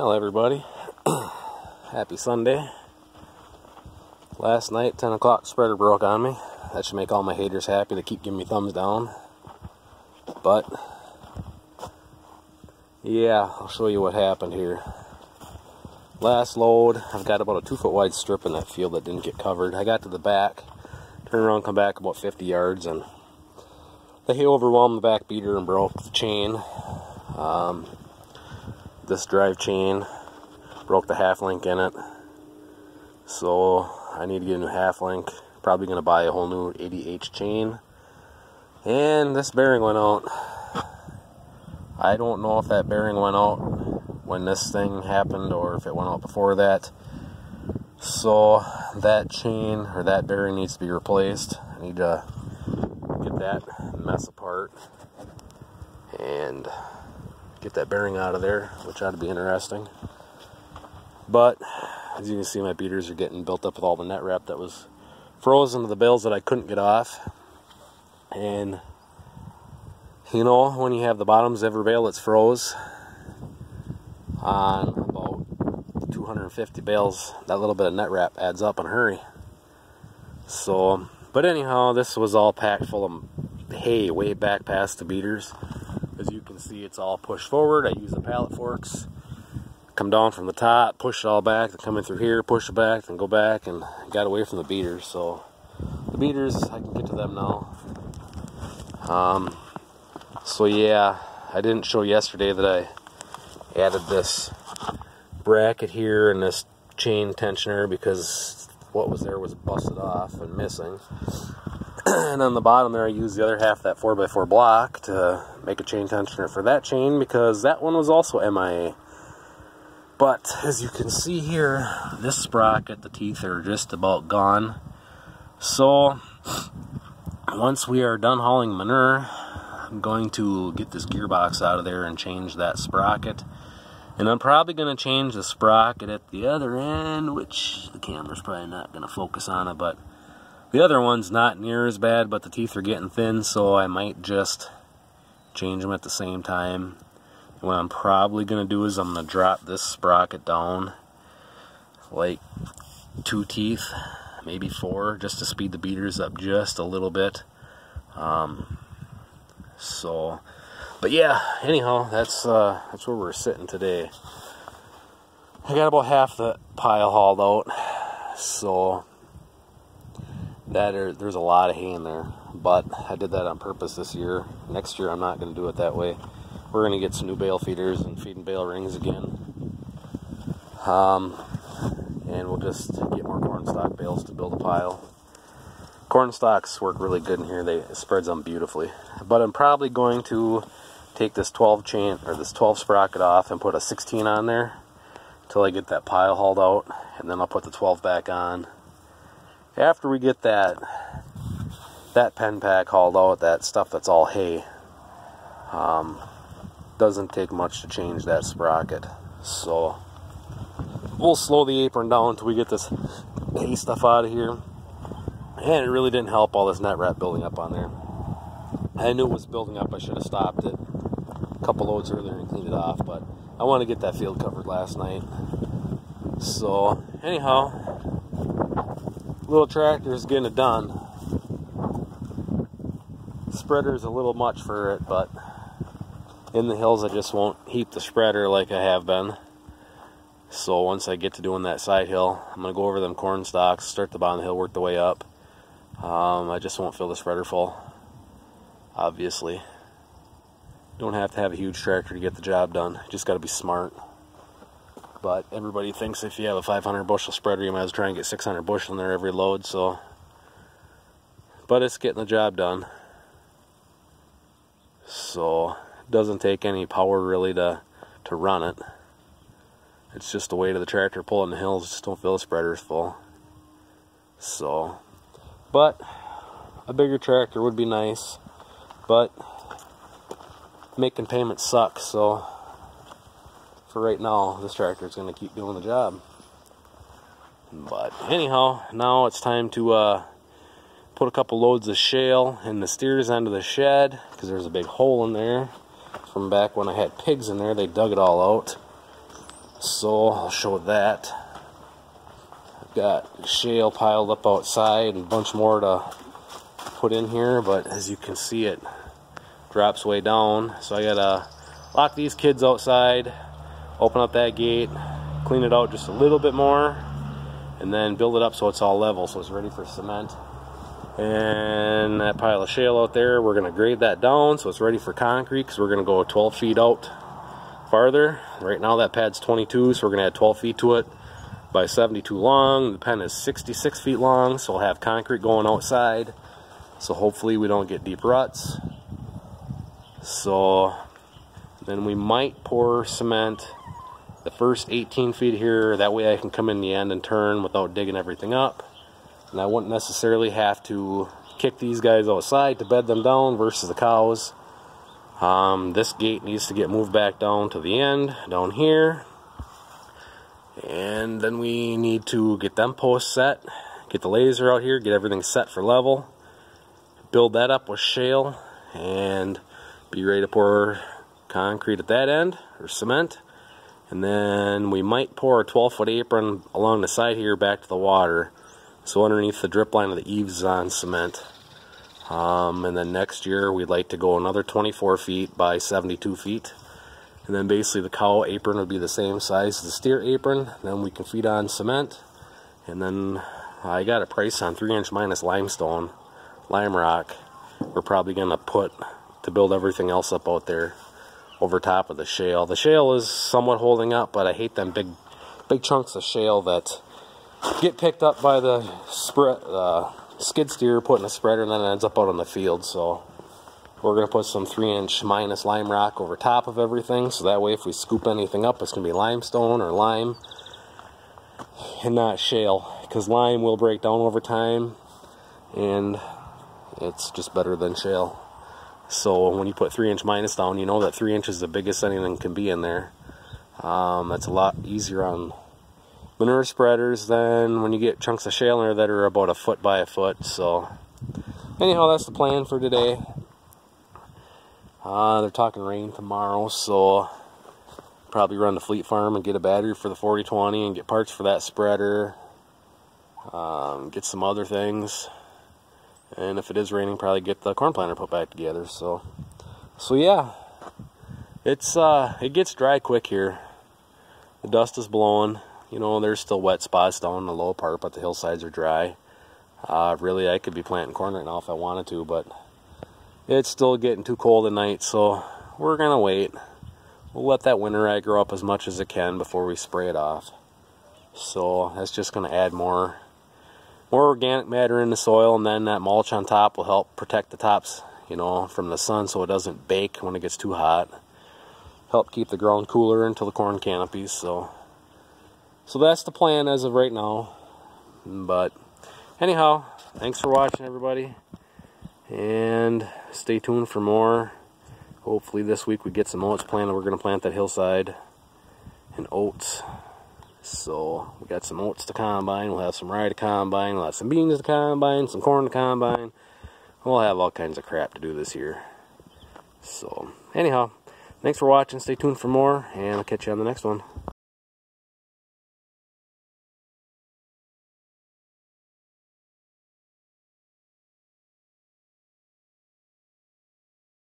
Well, everybody, happy Sunday. Last night, 10 o'clock, spreader broke on me. That should make all my haters happy to keep giving me thumbs down. But, yeah, I'll show you what happened here. Last load, I've got about a 2-foot wide strip in that field that didn't get covered. I got to the back, turned around, come back about 50 yards, and the hay overwhelmed the back beater and broke the chain. This drive chain broke the half link in it, so I need to get a new half link. Probably going to buy a whole new 80H chain. And this bearing went out. I don't know if that bearing went out when this thing happened or if it went out before that. So that chain or that bearing needs to be replaced. I need to get that mess apart and get that bearing out of there, which ought to be interesting. But as you can see, my beaters are getting built up with all the net wrap that was frozen to the bales that I couldn't get off. And you know, when you have the bottoms of every bale that's froze on about 250 bales, that little bit of net wrap adds up in a hurry. So, but anyhow, this was all packed full of hay way back past the beaters. As you can see, it's all pushed forward. I use the pallet forks, come down from the top, push it all back, then come in through here, push it back, then go back, and got away from the beaters. So the beaters, I can get to them now. So yeah, I didn't show yesterday that I added this bracket here and this chain tensioner because what was there was busted off and missing. And on the bottom there, I used the other half of that 4x4 block to make a chain tensioner for that chain because that one was also MIA. But as you can see here, this sprocket, the teeth are just about gone. So once we are done hauling manure, I'm going to get this gearbox out of there and change that sprocket. And I'm probably going to change the sprocket at the other end, which the camera's probably not going to focus on it, but the other one's not near as bad, but the teeth are getting thin, so I might just change them at the same time. And what I'm probably going to do is I'm going to drop this sprocket down like 2 teeth, maybe 4, just to speed the beaters up just a little bit. So, but yeah, anyhow, that's where we're sitting today. I got about half the pile hauled out, so there's a lot of hay in there, but I did that on purpose this year. Next year I'm not going to do it that way. We're going to get some new bale feeders and feeding bale rings again. And we'll just get more corn stalk bales to build a pile. Corn stalks work really good in here. It spreads them beautifully. But I'm probably going to take this 12 chain or this 12 sprocket off and put a 16 on there until I get that pile hauled out, and then I'll put the 12 back on. After we get that pen pack hauled out, that stuff that's all hay, doesn't take much to change that sprocket. So we'll slow the apron down until we get this hay stuff out of here. And it really didn't help all this net wrap building up on there. I knew it was building up. I should have stopped it a couple loads earlier and cleaned it off, but I want to get that field covered last night. So anyhow, little tractor's getting it done. Spreader's a little much for it, but in the hills I just won't heap the spreader like I have been. So once I get to doing that side hill, I'm going to go over them corn stalks, start the bottom of the hill, work the way up. I just won't fill the spreader full, obviously. Don't have to have a huge tractor to get the job done. You just got to be smart. But everybody thinks if you have a 500 bushel spreader, you might as well try and get 600 bushel in there every load. So, but it's getting the job done. So it doesn't take any power really to run it. It's just the weight of the tractor pulling the hills. Just don't fill the spreaders full. So, but a bigger tractor would be nice. But making payments sucks. So for right now, this tractor is going to keep doing the job. But anyhow, now it's time to put a couple loads of shale in the steers onto the shed, because there's a big hole in there from back when I had pigs in there. They dug it all out. So I'll show that. I've got shale piled up outside and a bunch more to put in here, but as you can see, it drops way down. So I gotta lock these kids outside, open up that gate, clean it out just a little bit more, and then build it up so it's all level, so it's ready for cement. And that pile of shale out there, we're gonna grade that down so it's ready for concrete, because we're gonna go 12 feet out farther. Right now that pad's 22, so we're gonna add 12 feet to it by 72 long. The pen is 66 feet long, so we'll have concrete going outside, so hopefully we don't get deep ruts. So then we might pour cement the first 18 feet here, that way I can come in the end and turn without digging everything up, and I wouldn't necessarily have to kick these guys outside to bed them down versus the cows. This gate needs to get moved back down to the end, down here, and then we need to get them posts set, get the laser out here, get everything set for level, build that up with shale, and be ready to pour concrete at that end, or cement. And then we might pour a 12-foot apron along the side here back to the water, so underneath the drip line of the eaves is on cement. And then next year we'd like to go another 24 feet by 72 feet. And then basically the cow apron would be the same size as the steer apron. Then we can feed on cement. And then I got a price on 3-inch minus limestone, lime rock. We're probably going to put to build everything else up out there over top of the shale. The shale is somewhat holding up, but I hate them big chunks of shale that get picked up by the skid steer putting a spreader, and then it ends up out in the field. So we're going to put some 3-inch minus lime rock over top of everything, so that way if we scoop anything up, it's going to be limestone or lime and not shale, because lime will break down over time and it's just better than shale. So when you put 3-inch minus down, you know that 3 inches is the biggest anything can be in there. That's a lot easier on manure spreaders than when you get chunks of shale in there that are about a foot by a foot. So anyhow, that's the plan for today. They're talking rain tomorrow, so probably run to Fleet Farm and get a battery for the 4020 and get parts for that spreader, get some other things, and if it is raining, probably get the corn planter put back together. So yeah, it gets dry quick here. The dust is blowing. You know, there's still wet spots down in the low part, but the hillsides are dry. Really, I could be planting corn right now if I wanted to, but it's still getting too cold at night, so we're gonna wait. We'll let that winter rye grow up as much as it can before we spray it off. So that's just gonna add more organic matter in the soil, and then that mulch on top will help protect the tops, you know, from the sun, so it doesn't bake when it gets too hot. Help keep the ground cooler until the corn canopies. So that's the plan as of right now. But anyhow, thanks for watching, everybody, and stay tuned for more. Hopefully this week we get some oats planted. We're going to plant that hillside and oats. So we got some oats to combine, we'll have some rye to combine, we'll have some beans to combine, some corn to combine. We'll have all kinds of crap to do this year. So anyhow, thanks for watching, stay tuned for more, and I'll catch you on the next one.